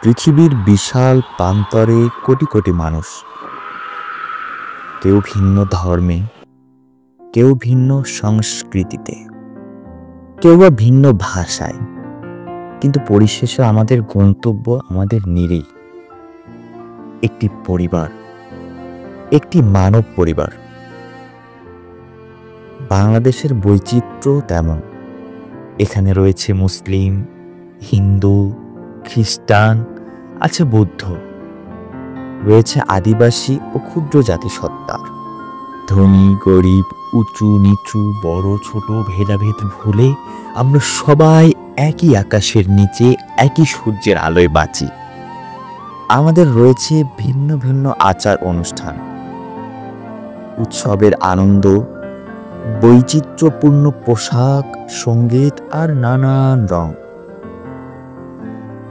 পৃথিবীর বিশাল প্রান্তরে কোটি কোটি মানুষ, কেউ ভিন্ন ধর্মে, কেউ ভিন্ন সংস্কৃতিতে, কেউ বা ভিন্ন ভাষায়, কিন্তু পরিশেষে আমাদের গন্তব্য আমাদের নিরেই একটি পরিবার, একটি মানব পরিবার। বাংলাদেশের বৈচিত্র্য তেমন। এখানে রয়েছে মুসলিম, হিন্দু, খ্রিস্টান, আছে বৌদ্ধ, রয়েছে আদিবাসী ও ক্ষুদ্র জাতিসত্তার। ধনী গরিব, উঁচু নিচু, বড় ছোট ভেদাভেদ ভুলে আমরা সবাই একই আকাশের নিচে একই সূর্যের আলোয় বাঁচি। আমাদের রয়েছে ভিন্ন ভিন্ন আচার অনুষ্ঠান, উৎসবের আনন্দ, বৈচিত্র্যপূর্ণ পোশাক, সঙ্গীত আর নানান রং।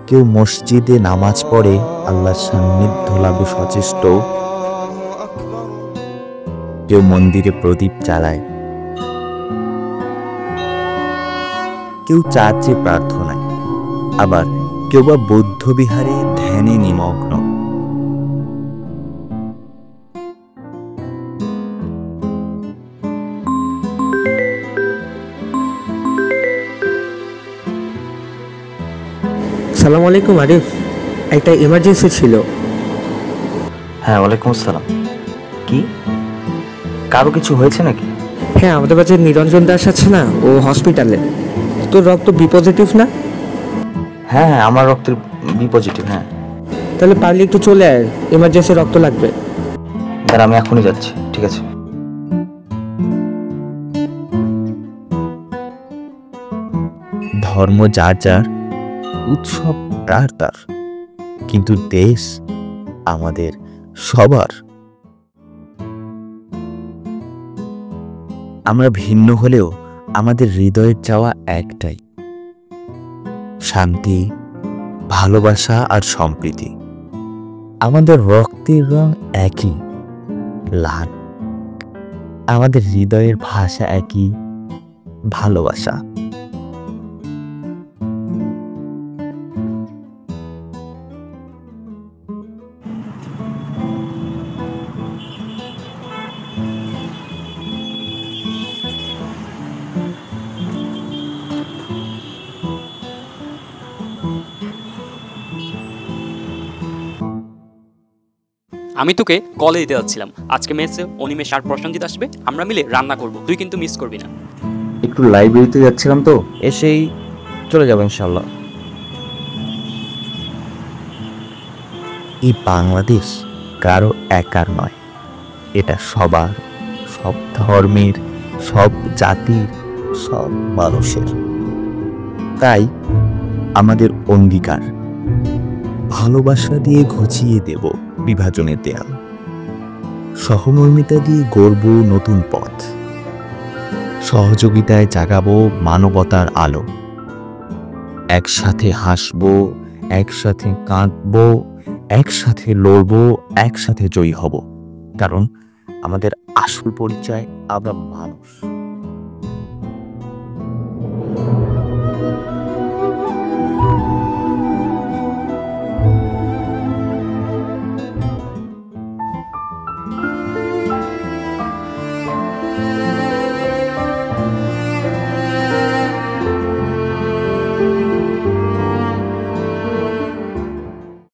কেউ মসজিদে নামাজ পড়ে আল্লাহর সান্নিধ্য লাভে সচেষ্ট, কেউ মন্দিরে প্রদীপ জ্বালায়, কেউ চার্চে প্রার্থনায়, আবার কেউ বা বৌদ্ধ বিহারে ধ্যানে নিমগ্ন। আসসালামু আলাইকুম আরিফ, একটা এমার্জেন্সি ছিল। হ্যাঁ, ওয়ালাইকুম আসসালাম। কি, কারো কিছু হয়েছে নাকি? হ্যাঁ, আমাদের কাছে নিরঞ্জন দাস আছে না, ও হসপিটালে। তোর রক্ত বি পজিটিভ না? হ্যাঁ হ্যাঁ, আমার রক্তের বি পজিটিভ। হ্যাঁ, তাহলে পারলে একটু চলে আয়, এমার্জেন্সি রক্ত লাগবে। স্যার আমি এখনই যাচ্ছি। ঠিক আছে। ধর্ম যার যার, উৎসব তার তার, কিন্তু দেশ আমাদের সবার। আমরা ভিন্ন হলেও আমাদের হৃদয়ের চাওয়া একটাই, শান্তি, ভালোবাসা আর সম্প্রীতি। আমাদের রক্তের রং একই, লাল। আমাদের হৃদয়ের ভাষা একই, ভালোবাসা। আমি তোকে কলে দিতে যাচ্ছিলাম, আজকে মেসে অনিমেষ আর প্রশান্তিত আসবে, আমরা মিলে রান্না করব, তুই কিন্তু মিস করবি না। একটু লাইব্রেরিতে যাচ্ছিলাম তো, এসেই চলে যাবো ইনশাল্লাহ। এই বাংলাদেশ কারো একার নয়, এটা সবার, সব ধর্মের, সব জাতির, সব মানুষের। তাই আমাদের অঙ্গীকার, ভালোবাসা দিয়ে ঘুচিয়ে দেব বিভাজনের দেয়াল, সহমর্মিতা দিয়ে গড়ব নতুন পথ, সহযোগিতায় জাগাবো মানবতার আলো। একসাথে হাসবো, একসাথে কাঁদবো, একসাথে লড়বো, একসাথে জয়ী হব। কারণ আমাদের আসল পরিচয় আমরা মানুষ।